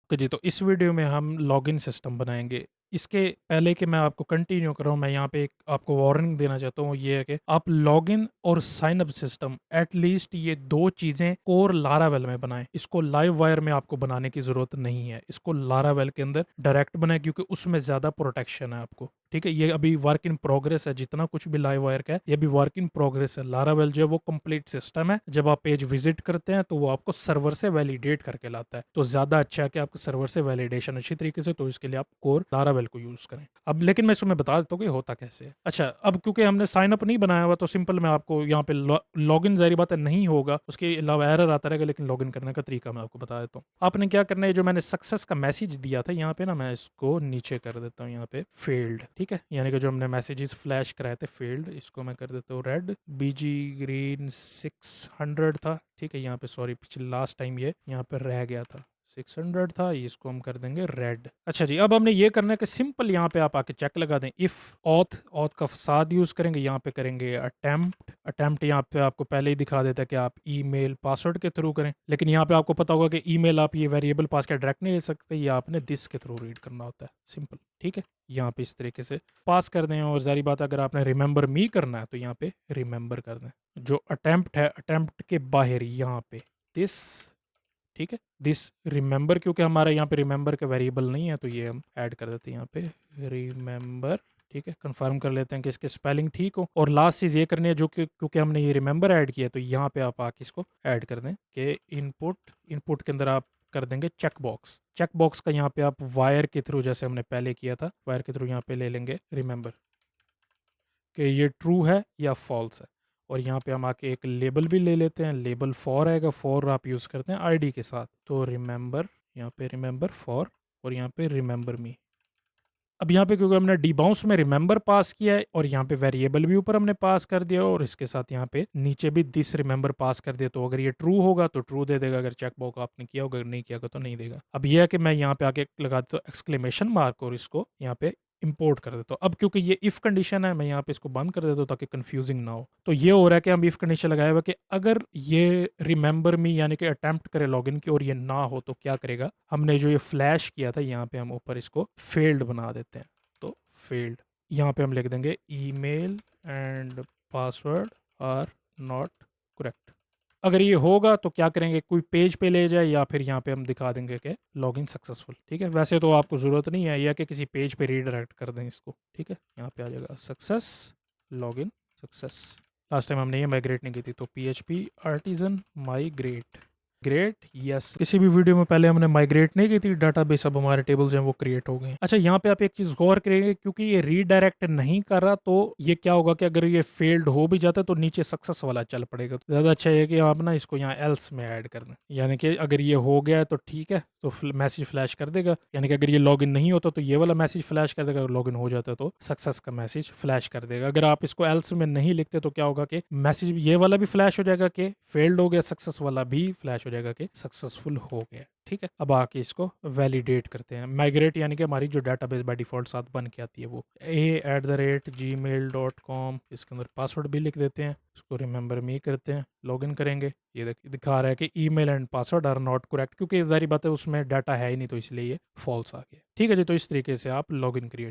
तो जी, तो इस वीडियो में हम लॉगिन सिस्टम बनाएँगे। इसके पहले कि मैं आपको कंटिन्यू कराऊँ, मैं यहाँ पे एक आपको वार्निंग देना चाहता हूँ, ये है कि आप लॉगिन और sign up system at least ये 2 चीज़ें कोर लारावेल में बनाएँ। इसको लाइव वायर में आपको बनाने की ज़रूरत नहीं है। इसको लारावेल के अंदर डायरेक्ट बनाएँ क्योंकि उसमें ज़्यादा प्रोटेक्शन है आपको, ठीक है? ये अभी वर्क इन प्रोग्रेस है, जितना कुछ भी लाइव वायर का है, ये भी वर्क इन प्रोग्रेस है। लारावेल जो है वो कंप्लीट सिस्टम है। जब आप पेज विज़िट करते हैं तो वो आपको सर्वर से वैलिडेट करके लाता है। तो ज़्यादा अच्छा है कि आपके सर्वर से वैलिडेशन अच्छी तरीके से, तो इसके लिए आप कोर लारावेल को यूज़ करें। अब लेकिन मैं इसमें बता देता हूँ कि होता कैसे है। अच्छा, अब क्योंकि हमने साइन अप नहीं बनाया हुआ तो सिंपल मैं आपको यहाँ पे लॉगिन ज़ाहिर बात है नहीं होगा, उसके अलावा एरर आता रहेगा, लेकिन लॉगिन करने का तरीका मैं आपको बता देता हूँ। आपने क्या करना है, जो मैंने सक्सेस का मैसेज दिया था यहाँ पे ना, मैं इसको नीचे कर देता हूँ यहाँ पे फेल्ड, ठीक है? यानी कि जो हमने मैसेजेस फ्लैश कराए थे फेल्ड, इसको मैं कर देता हूँ रेड, बीजी ग्रीन 600 था, ठीक है? यहाँ पे सॉरी पिछले लास्ट टाइम ये यहाँ पे रह गया था, 600 था, इसको हम कर देंगे रेड। अच्छा जी, अब हमने ये करना है कि सिंपल यहाँ पे आप आके चेक लगा दें, इफ ऑथ ऑथ का फसाद यूज करेंगे, यहाँ पे करेंगे अटेम्प्ट यहाँ पे आपको पहले ही दिखा देता है कि आप ईमेल पासवर्ड के थ्रू करें, लेकिन यहाँ पे आपको पता होगा कि ईमेल आप ये वेरिएबल पास के डायरेक्ट नहीं ले सकते, ये आपने दिस के थ्रू रीड करना होता है, सिंपल, ठीक है? यहाँ पे इस तरीके से पास कर दें, और जारी बात अगर आपने रिमेंबर मी करना है तो यहाँ पे रिमेंबर कर दें। जो अटेम्प्ट है, अटेम्प्ट के बाहर यहाँ पे दिस, ठीक है? दिस रिमेंबर, क्योंकि हमारा यहाँ पे रिमेंबर का वेरिएबल नहीं है तो ये हम ऐड कर देते हैं यहाँ पे रिमेंबर, ठीक है? कंफर्म कर लेते हैं कि इसके स्पेलिंग ठीक हो, और लास्ट चीज़ ये करनी है, जो कि क्योंकि हमने ये रिमेंबर ऐड किया तो यहाँ पे आप आके इसको ऐड कर दें कि इनपुट के अंदर आप कर देंगे चेक बॉक्स का यहाँ पे आप वायर के थ्रू, जैसे हमने पहले किया था, वायर के थ्रू यहाँ पे ले लेंगे रिमेंबर कि ये ट्रू है या फॉल्स है, और यहाँ पे हम आके एक लेबल भी ले लेते हैं, लेबल फॉर आएगा, फॉर आप यूज़ करते हैं आईडी के साथ, तो रिमेंबर, यहाँ पे रिमेंबर फॉर, और यहाँ पे रिमेंबर मी। अब यहाँ पे क्योंकि हमने डीबाउंस में रिमेंबर पास किया है, और यहाँ पे वेरिएबल भी ऊपर हमने पास कर दिया, और इसके साथ यहाँ पे नीचे भी दिस रिमेंबर पास कर दिया, तो अगर ये ट्रू होगा तो ट्रू दे देगा, अगर चेक बॉक्स आपने किया होगा, अगर नहीं किया होगा तो नहीं देगा। अब ये है कि मैं यहाँ पे आके लगा देता हूँ एक्सक्लेमेशन मार्क, और इसको यहाँ पे इंपोर्ट कर देता हूँ। अब क्योंकि ये इफ कंडीशन है, मैं यहाँ पे इसको बंद कर देता हूँ ताकि कंफ्यूजिंग ना हो। तो ये हो रहा है कि हम इफ कंडीशन लगाया हुआ कि अगर ये रिमेंबर मी यानी कि अटेम्प्ट करे लॉगिन की और ये ना हो तो क्या करेगा, हमने जो ये फ्लैश किया था यहाँ पे हम ऊपर इसको फेल्ड बना देते हैं, तो फेल्ड यहाँ पे हम लिख देंगे email and password are not correct. अगर ये होगा तो क्या करेंगे, कोई पेज पे ले जाए, या फिर यहाँ पे हम दिखा देंगे कि लॉगिन सक्सेसफुल, ठीक है? वैसे तो आपको ज़रूरत नहीं है, या कि किसी पेज पे रीडायरेक्ट कर दें इसको, ठीक है? यहाँ पे आ जाएगा success, login success. Last time हमने ये माइग्रेट नहीं की थी, तो PHP artisan migrate great yes. किसी भी वीडियो में पहले हमने माइग्रेट नहीं की थी डाटाबेस, अब हमारे टेबल्स हैं वो क्रिएट हो गए हैं। अच्छा, यहाँ पे आप एक चीज गौर करेंगे, क्योंकि ये रीडायरेक्ट नहीं कर रहा, तो ये क्या होगा कि अगर ये फेल्ड हो भी जाता है तो नीचे सक्सेस वाला चल पड़ेगा। तो ज्यादा अच्छा है कि आप ना इसको यहाँ एल्स में ऐड कर दें, यानी कि अगर ये हो गया है तो ठीक है, तो मैसेज फ्लैश कर देगा, यानी कि अगर ये लॉगिन नहीं होता तो ये वाला मैसेज फ्लैश कर देगा, अगर लॉगिन हो जाता तो सक्सेस का मैसेज फ्लैश कर देगा। अगर आप इसको एल्स में नहीं लिखते तो क्या होगा कि मैसेज ये वाला भी फ्लैश हो जाएगा कि फेल्ड हो गया, सक्सेस वाला भी फ्लैश हो जाएगा कि सक्सेसफुल हो गया, ठीक है? अब आके इसको वैलिडेट करते हैं, माइग्रेट यानी कि हमारी जो डाटाबेस बाय डिफॉल्ट साथ बन के आती है वो a@gmail.com, इसके अंदर पासवर्ड भी लिख देते हैं, इसको रिमेंबर मी करते हैं, लॉगिन करेंगे, ये दिखा रहा है कि email and password are not correct, क्योंकि जारी बात है उसमें डाटा है ही नहीं, तो इसलिए ये फॉल्स आ गया, ठीक है जी? तो इस तरीके से आप लॉगिन क्रिएट